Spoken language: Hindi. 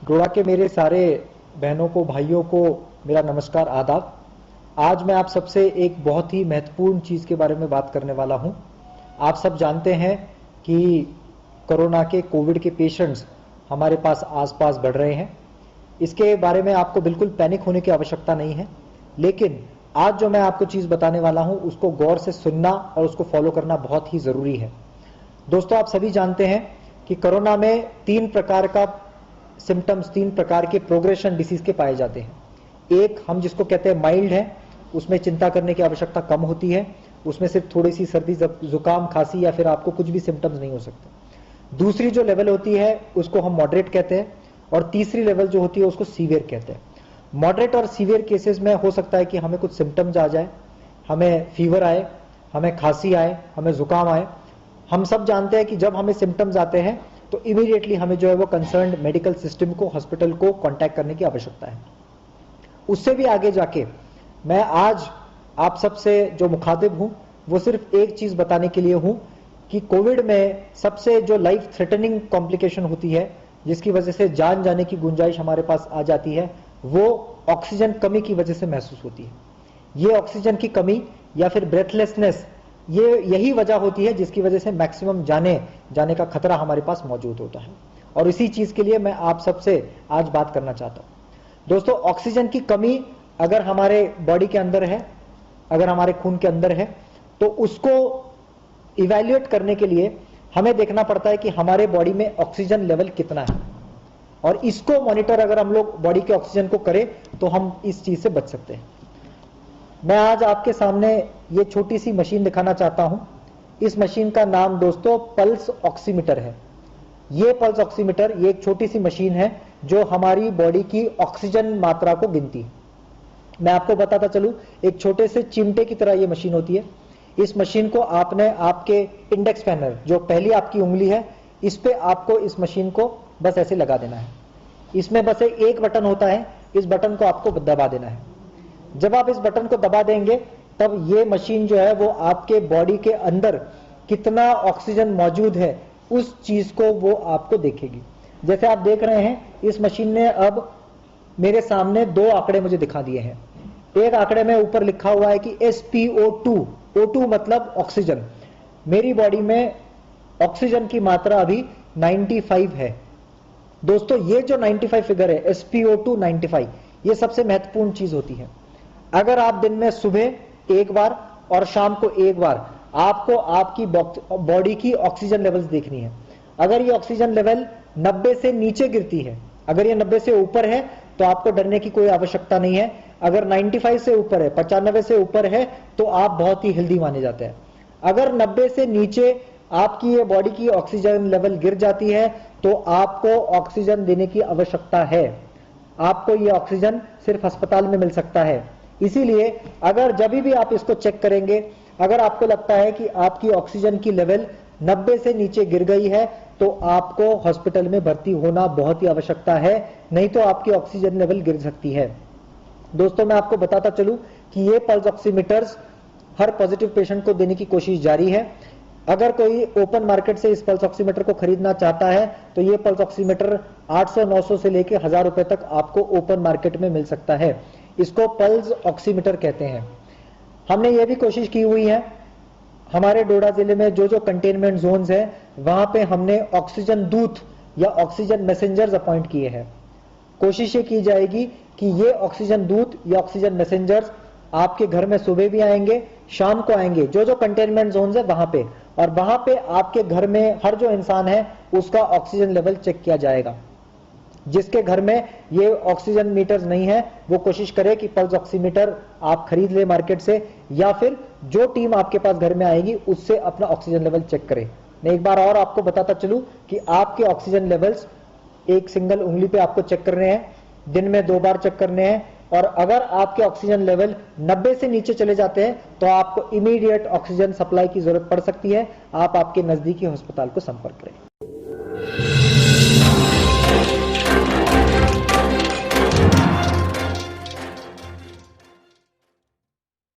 डोडा के मेरे सारे बहनों को, भाइयों को मेरा नमस्कार, आदाब। आज मैं आप सबसे एक बहुत ही महत्वपूर्ण चीज़ के बारे में बात करने वाला हूं। आप सब जानते हैं कि कोरोना के, कोविड के पेशेंट्स हमारे पास आसपास बढ़ रहे हैं। इसके बारे में आपको बिल्कुल पैनिक होने की आवश्यकता नहीं है, लेकिन आज जो मैं आपको चीज़ बताने वाला हूं उसको गौर से सुनना और उसको फॉलो करना बहुत ही ज़रूरी है। दोस्तों, आप सभी जानते हैं कि कोरोना में 3 प्रकार का सिम्टम्स, 3 प्रकार के प्रोग्रेशन डिसीज के पाए जाते हैं। एक हम जिसको कहते हैं माइल्ड है, उसमें चिंता करने की आवश्यकता कम होती है, उसमें सिर्फ थोड़ी सी सर्दी, जुकाम, खांसी या फिर आपको कुछ भी सिम्टम्स नहीं हो सकते। दूसरी जो लेवल होती है उसको हम मॉडरेट कहते हैं, और तीसरी लेवल जो होती है उसको सीवियर कहते हैं। मॉडरेट और सीवियर केसेस में हो सकता है कि हमें कुछ सिम्टम्स आ जाए, हमें फीवर आए, हमें खांसी आए, हमें जुकाम आए। हम सब जानते हैं कि जब हमें सिम्टम्स आते हैं तो इमीडिएटली हमें जो है वो कंसर्न्ड मेडिकल सिस्टम को, हॉस्पिटल को कांटेक्ट करने की आवश्यकता है। उससे भी आगे जाके मैं आज आप सबसे जो मुखातिब हूं वो सिर्फ एक चीज बताने के लिए हूं कि कोविड में सबसे जो लाइफ थ्रेटनिंग कॉम्प्लिकेशन होती है, जिसकी वजह से जान जाने की गुंजाइश हमारे पास आ जाती है, वो ऑक्सीजन कमी की वजह से महसूस होती है। ये ऑक्सीजन की कमी या फिर ब्रेथलेसनेस, ये यही वजह होती है जिसकी वजह से मैक्सिमम जाने का खतरा हमारे पास मौजूद होता है। और इसी चीज के लिए मैं आप सबसे आज बात करना चाहता हूं। दोस्तों, ऑक्सीजन की कमी अगर हमारे बॉडी के अंदर है, अगर हमारे खून के अंदर है, तो उसको इवैल्यूएट करने के लिए हमें देखना पड़ता है कि हमारे बॉडी में ऑक्सीजन लेवल कितना है, और इसको मॉनिटर अगर हम लोग बॉडी के ऑक्सीजन को करें तो हम इस चीज से बच सकते हैं। मैं आज आपके सामने ये छोटी सी मशीन दिखाना चाहता हूं। इस मशीन का नाम दोस्तों पल्स ऑक्सीमीटर है। ये पल्स ऑक्सीमीटर, ये एक छोटी सी मशीन है जो हमारी बॉडी की ऑक्सीजन मात्रा को गिनती है। मैं आपको बताता चलूं, एक छोटे से चिमटे की तरह ये मशीन होती है। इस मशीन को आपने आपके इंडेक्स फिंगर, जो पहली आपकी उंगली है, इस पे आपको इस मशीन को बस ऐसे लगा देना है। इसमें बस एक बटन होता है, इस बटन को आपको दबा देना है। जब आप इस बटन को दबा देंगे तब ये मशीन जो है वो आपके बॉडी के अंदर कितना ऑक्सीजन मौजूद है उस चीज को वो आपको देखेगी। जैसे आप देख रहे हैं, इस मशीन ने अब मेरे सामने 2 आंकड़े मुझे दिखा दिए हैं। एक आंकड़े में ऊपर लिखा हुआ है कि SpO2, O2 मतलब ऑक्सीजन। मेरी बॉडी में ऑक्सीजन की मात्रा अभी 95 है। दोस्तों, ये जो 95 फिगर है, SpO2 95, ये सबसे महत्वपूर्ण चीज होती है। अगर आप दिन में सुबह एक बार और शाम को एक बार आपको आपकी बॉडी की ऑक्सीजन लेवल्स देखनी है। अगर ये ऑक्सीजन लेवल 90 से नीचे गिरती है, अगर ये 90 से ऊपर है तो आपको डरने की कोई आवश्यकता नहीं है। अगर 95 से ऊपर है, 95 से ऊपर है, तो आप बहुत ही हेल्दी माने जाते हैं। अगर 90 से नीचे आपकी ये बॉडी की ऑक्सीजन लेवल गिर जाती है तो आपको ऑक्सीजन देने की आवश्यकता है। आपको ये ऑक्सीजन सिर्फ अस्पताल में मिल सकता है। इसीलिए अगर जब भी आप इसको चेक करेंगे, अगर आपको लगता है कि आपकी ऑक्सीजन की लेवल 90 से नीचे गिर गई है तो आपको हॉस्पिटल में भर्ती होना बहुत ही आवश्यकता है, नहीं तो आपकी ऑक्सीजन लेवल गिर सकती है। दोस्तों, मैं आपको बताता चलूं कि ये पल्स ऑक्सीमीटर्स हर पॉजिटिव पेशेंट को देने की कोशिश जारी है। अगर कोई ओपन मार्केट से इस पल्स ऑक्सीमीटर को खरीदना चाहता है तो ये पल्स ऑक्सीमीटर 800-900 से लेकर 1000 रुपए तक आपको ओपन मार्केट में मिल सकता है। इसको पल्स ऑक्सीमीटर कहते हैं। हमने ये भी कोशिश की हुई है, हमारे डोडा जिले में जो जो कंटेनमेंट जोन्स है वहां पे हमने ऑक्सीजन दूत या ऑक्सीजन मैसेंजर्स अपॉइंट किए हैं। कोशिश ये की जाएगी कि ये ऑक्सीजन दूत या ऑक्सीजन मैसेंजर्स आपके घर में सुबह भी आएंगे, शाम को आएंगे, जो जो कंटेनमेंट जोन्स है वहां पे, और वहां पे आपके घर में हर जो इंसान है उसका ऑक्सीजन लेवल चेक किया जाएगा। जिसके घर में ये ऑक्सीजन मीटर्स नहीं है वो कोशिश करे कि पल्स ऑक्सीमीटर आप खरीद ले मार्केट से, या फिर जो टीम आपके पास घर में आएगी उससे अपना ऑक्सीजन लेवल चेक करे। मैं एक बार और आपको बताता चलूं कि आपके ऑक्सीजन लेवल्स एक सिंगल उंगली पे आपको चेक करने हैं, दिन में 2 बार चेक करने हैं, और अगर आपके ऑक्सीजन लेवल 90 से नीचे चले जाते हैं तो आपको इमीडिएट ऑक्सीजन सप्लाई की जरूरत पड़ सकती है। आप आपके नजदीकी अस्पताल को संपर्क करें।